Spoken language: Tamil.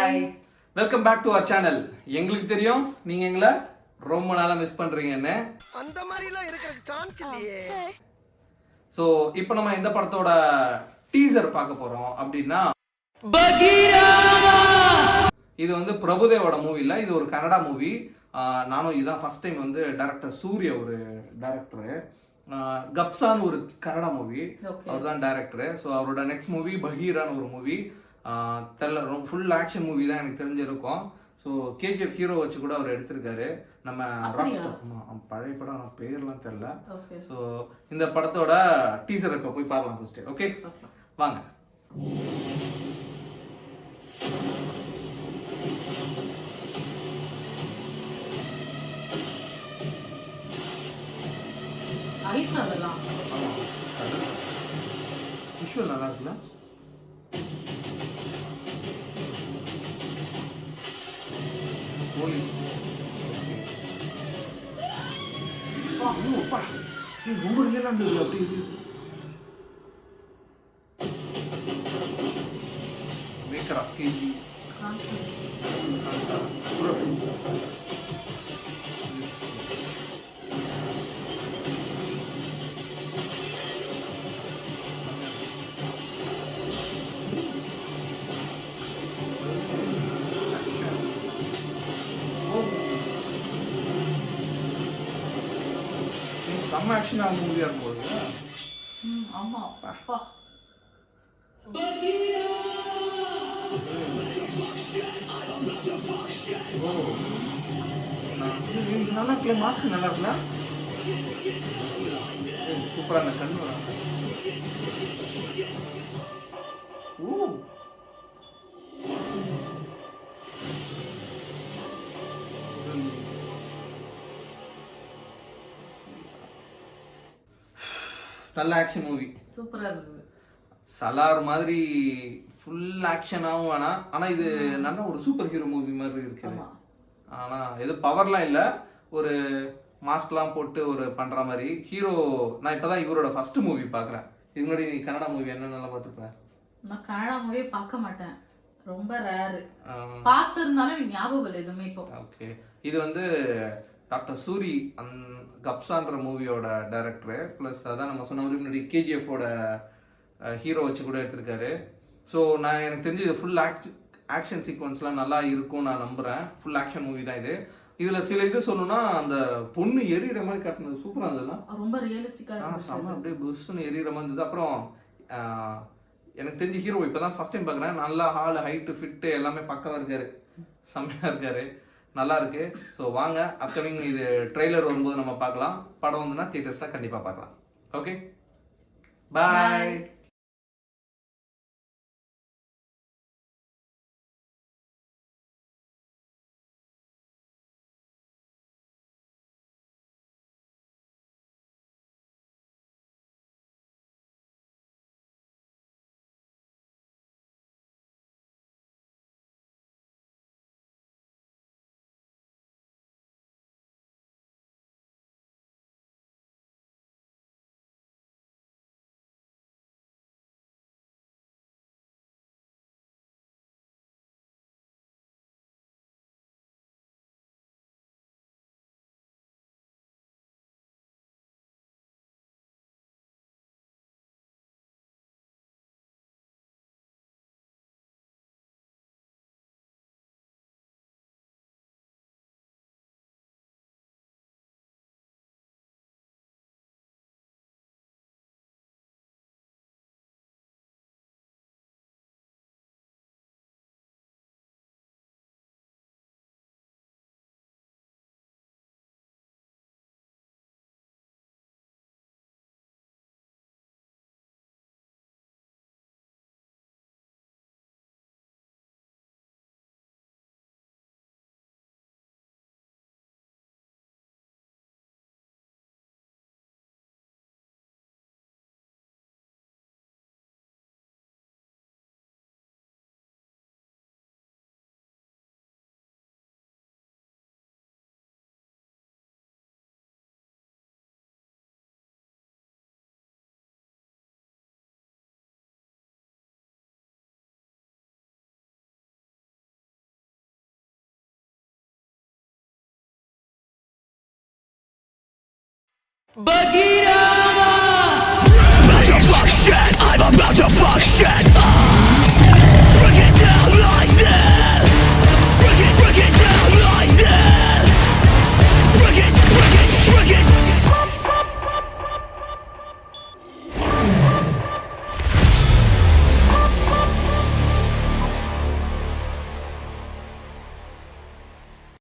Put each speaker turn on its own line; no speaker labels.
Hi welcome back to our channel. எங்களுக்கு தெரியும் நீங்க எங்களை ரொம்ப நாளா மிஸ் பண்றீங்கன்னு.
அந்த மாதிரிலாம் இருக்கிறதுக்கு சான்ஸ் இல்லையே.
ஸோ இப்போ நம்ம இந்த படத்தோட டீசர் பார்க்க போறோம். அப்படின்னா இது வந்து பிரபுதேவோட மூவி இல்லை, இது ஒரு கன்னடா மூவி. நானும் இதுதான் ஃபர்ஸ்ட் டைம் வந்து டைரக்டர் சூர்யா ஒரு டைரக்டரு. கப்சான்னு ஒரு கன்னடா மூவி, அவர் தான் டைரக்டரு. ஸோ அவரோட நெக்ஸ்ட் மூவி பகீரான்னு ஒரு மூவி. தெரியல, ரொம்ப ஃபுல் ஆக்ஷன் மூவி தான் எனக்கு தெரிஞ்சிருக்கும். ஸோ கேஜிஎஃப் ஹீரோ வச்சு கூட அவர் எடுத்திருக்காரு. நம்ம பழைய படம் பேர்லாம் தெரில. ஸோ இந்த படத்தோட டீசர் இப்போ போய் பார்க்கலாம் ஃபர்ஸ்ட். ஓகே வாங்க. விஷுவல் நல்லா இருக்குல்ல? ரொம்ப ரியலா இருந்தது. அப்படி மேக்கரா கேஜி செம்ம ஆக்ஷன் ஆகும் மூவியா இருக்கும்போது.
ஆமா அப்பா
நல்லா இருக்குல்ல, மாஸ்க் நல்லா இருக்குல்ல, சூப்பரா அந்த கண்ணு வராங்க. நல்ல ஆக்ஷன் மூவி,
சூப்பரா இருக்கு.
சலார் மாதிரி ஃபுல் ஆக்ஷனாகவும் வேணாம், ஆனா இது நல்ல ஒரு சூப்பர் ஹீரோ மூவி மாதிரி இருக்குது. ஆனா எது பவர்லாம் இல்லை, ஒரு மாஸ்க்லாம் போட்டு ஒரு பண்ற மாதிரி ஹீரோ. நான் இப்பதான் இவரோட ஃபர்ஸ்ட் மூவி பாக்குறேன். இது முன்னாடி நீ கன்னடா மூவி என்னென்னலாம் பார்த்துருப்பேன்?
நான் கன்னடா மூவியே பார்க்க மாட்டேன், ரொம்ப ரேர். பார்த்திருந்தாலும் எனக்கு ஞாபகம் இல்லை எதுவுமே இப்போ.
ஓகே, இது வந்து டாக்டர் சூரி கப்சான்ற மூவியோட டைரக்டரு. ப்ளஸ் அதான் நம்ம சொன்ன முன்னாடி கேஜிஎஃபோட ஹீரோ வச்சு கூட எடுத்திருக்காரு. ஸோ நான் எனக்கு தெரிஞ்சு இது ஃபுல் ஆக்ஷன் சீக்வன்ஸ்லாம் நல்லா இருக்கும் நான் நம்புகிறேன். ஃபுல் ஆக்ஷன் மூவி தான் இது. இதில் சில இது சொல்லணும்னா, அந்த பொண்ணு எரியிற மாதிரி காட்டினது சூப்பராக இருந்ததுலாம்,
ரொம்ப ரியலிஸ்டிக்காக
செம்ம அப்படியே புஷ்ஷுன்னு எரியிற மாதிரி இருந்தது. அப்புறம் எனக்கு தெரிஞ்ச ஹீரோ இப்போ தான் ஃபஸ்ட் டைம் பார்க்குறேன். நல்லா ஹால் ஹைட்டு ஃபிட்டு எல்லாமே பக்கமாக இருக்காரு, செம்மையாக இருக்காரு, நல்லா இருக்கு. ஸோ வாங்க, அப்கமிங் இது ட்ரெய்லர் வரும்போது நம்ம பார்க்கலாம். படம் வந்துன்னா தியேட்டர்ஸில் கண்டிப்பாக பார்க்கலாம். Okay, bye.
Bagheera! I'm about to fuck shit. I'm about to fuck shit.